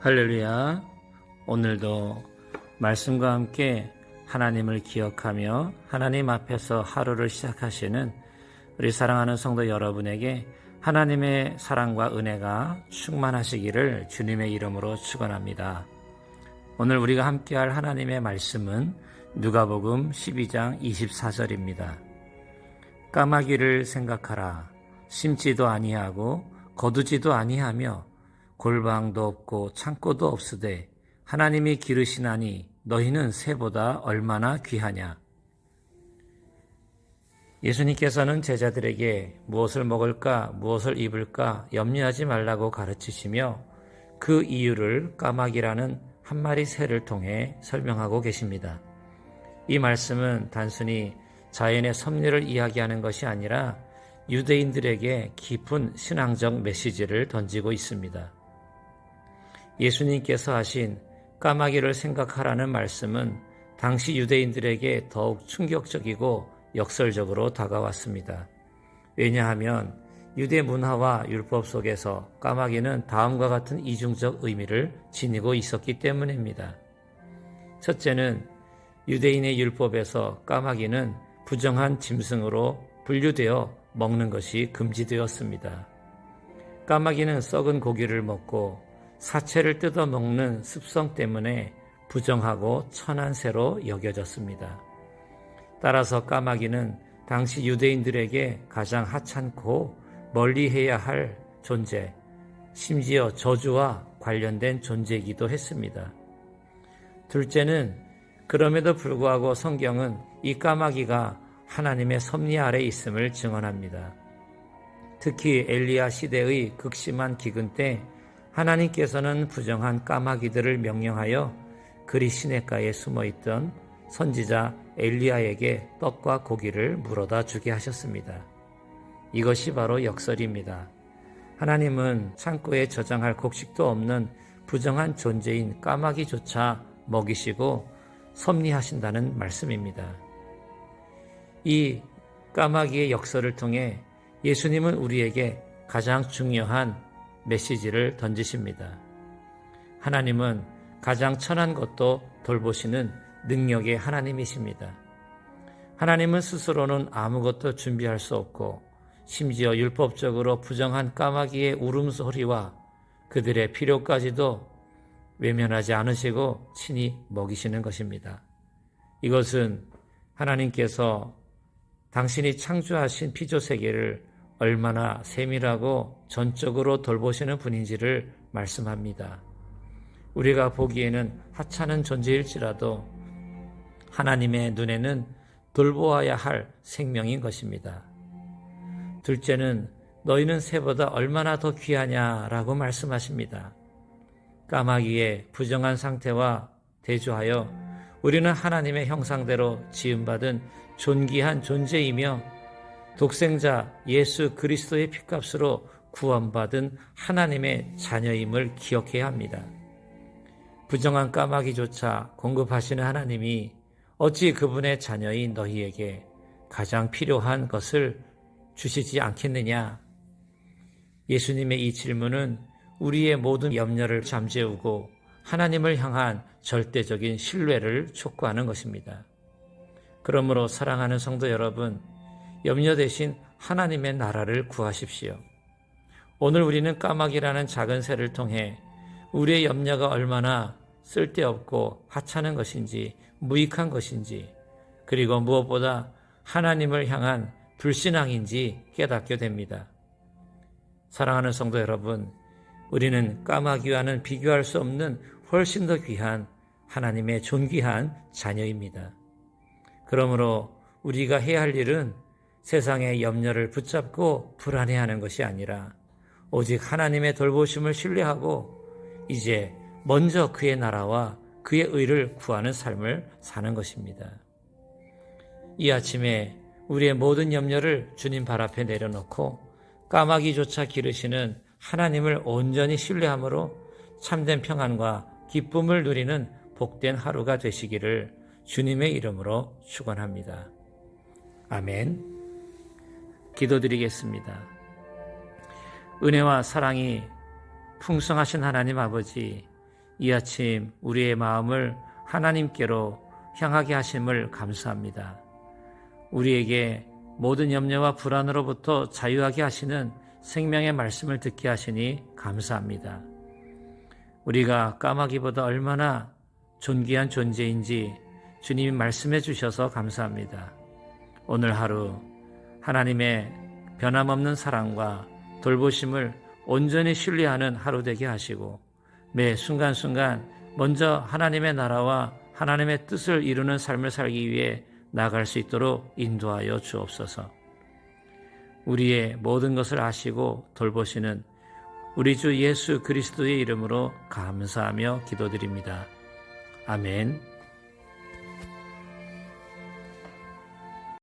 할렐루야. 오늘도 말씀과 함께 하나님을 기억하며 하나님 앞에서 하루를 시작하시는 우리 사랑하는 성도 여러분에게 하나님의 사랑과 은혜가 충만하시기를 주님의 이름으로 축원합니다. 오늘 우리가 함께할 하나님의 말씀은 누가복음 12장 24절입니다. 까마귀를 생각하라. 심지도 아니하고 거두지도 아니하며 골방도 없고 창고도 없으되 하나님이 기르시나니 너희는 새보다 얼마나 귀하냐. 예수님께서는 제자들에게 무엇을 먹을까 무엇을 입을까 염려하지 말라고 가르치시며 그 이유를 까마귀라는 한 마리 새를 통해 설명하고 계십니다. 이 말씀은 단순히 자연의 섭리를 이야기하는 것이 아니라 유대인들에게 깊은 신앙적 메시지를 던지고 있습니다. 예수님께서 하신 까마귀를 생각하라는 말씀은 당시 유대인들에게 더욱 충격적이고 역설적으로 다가왔습니다. 왜냐하면 유대 문화와 율법 속에서 까마귀는 다음과 같은 이중적 의미를 지니고 있었기 때문입니다. 첫째는 유대인의 율법에서 까마귀는 부정한 짐승으로 분류되어 먹는 것이 금지되었습니다. 까마귀는 썩은 고기를 먹고 사체를 뜯어 먹는 습성 때문에 부정하고 천한 새로 여겨졌습니다. 따라서 까마귀는 당시 유대인들에게 가장 하찮고 멀리해야 할 존재, 심지어 저주와 관련된 존재이기도 했습니다. 둘째는 그럼에도 불구하고 성경은 이 까마귀가 하나님의 섭리 아래 있음을 증언합니다. 특히 엘리야 시대의 극심한 기근 때 하나님께서는 부정한 까마귀들을 명령하여 그리 시냇가에 숨어있던 선지자 엘리야에게 떡과 고기를 물어다 주게 하셨습니다. 이것이 바로 역설입니다. 하나님은 창고에 저장할 곡식도 없는 부정한 존재인 까마귀조차 먹이시고 섭리하신다는 말씀입니다. 이 까마귀의 역설을 통해 예수님은 우리에게 가장 중요한 메시지를 던지십니다. 하나님은 가장 천한 것도 돌보시는 능력의 하나님이십니다. 하나님은 스스로는 아무것도 준비할 수 없고 심지어 율법적으로 부정한 까마귀의 울음소리와 그들의 필요까지도 외면하지 않으시고 친히 먹이시는 것입니다. 이것은 하나님께서 당신이 창조하신 피조세계를 얼마나 세밀하고 전적으로 돌보시는 분인지를 말씀합니다. 우리가 보기에는 하찮은 존재일지라도 하나님의 눈에는 돌보아야 할 생명인 것입니다. 둘째는 너희는 새보다 얼마나 더 귀하냐라고 말씀하십니다. 까마귀의 부정한 상태와 대조하여 우리는 하나님의 형상대로 지음받은 존귀한 존재이며 독생자 예수 그리스도의 핏값으로 구원받은 하나님의 자녀임을 기억해야 합니다. 부정한 까마귀조차 공급하시는 하나님이 어찌 그분의 자녀인 너희에게 가장 필요한 것을 주시지 않겠느냐? 예수님의 이 질문은 우리의 모든 염려를 잠재우고 하나님을 향한 절대적인 신뢰를 촉구하는 것입니다. 그러므로 사랑하는 성도 여러분, 염려 대신 하나님의 나라를 구하십시오. 오늘 우리는 까마귀라는 작은 새를 통해 우리의 염려가 얼마나 쓸데없고 하찮은 것인지 무익한 것인지 그리고 무엇보다 하나님을 향한 불신앙인지 깨닫게 됩니다. 사랑하는 성도 여러분, 우리는 까마귀와는 비교할 수 없는 훨씬 더 귀한 하나님의 존귀한 자녀입니다. 그러므로 우리가 해야 할 일은 세상의 염려를 붙잡고 불안해하는 것이 아니라 오직 하나님의 돌보심을 신뢰하고 이제 먼저 그의 나라와 그의 의를 구하는 삶을 사는 것입니다. 이 아침에 우리의 모든 염려를 주님 발 앞에 내려놓고 까마귀조차 기르시는 하나님을 온전히 신뢰함으로 참된 평안과 기쁨을 누리는 복된 하루가 되시기를 주님의 이름으로 축원합니다. 아멘. 기도드리겠습니다. 은혜와 사랑이 풍성하신 하나님 아버지, 이 아침 우리의 마음을 하나님께로 향하게 하심을 감사합니다. 우리에게 모든 염려와 불안으로부터 자유하게 하시는 생명의 말씀을 듣게 하시니 감사합니다. 우리가 까마귀보다 얼마나 존귀한 존재인지 주님이 말씀해 주셔서 감사합니다. 오늘 하루 하나님의 변함없는 사랑과 돌보심을 온전히 신뢰하는 하루 되게 하시고 매 순간순간 먼저 하나님의 나라와 하나님의 뜻을 이루는 삶을 살기 위해 나아갈 수 있도록 인도하여 주옵소서. 우리의 모든 것을 아시고 돌보시는 우리 주 예수 그리스도의 이름으로 감사하며 기도드립니다. 아멘.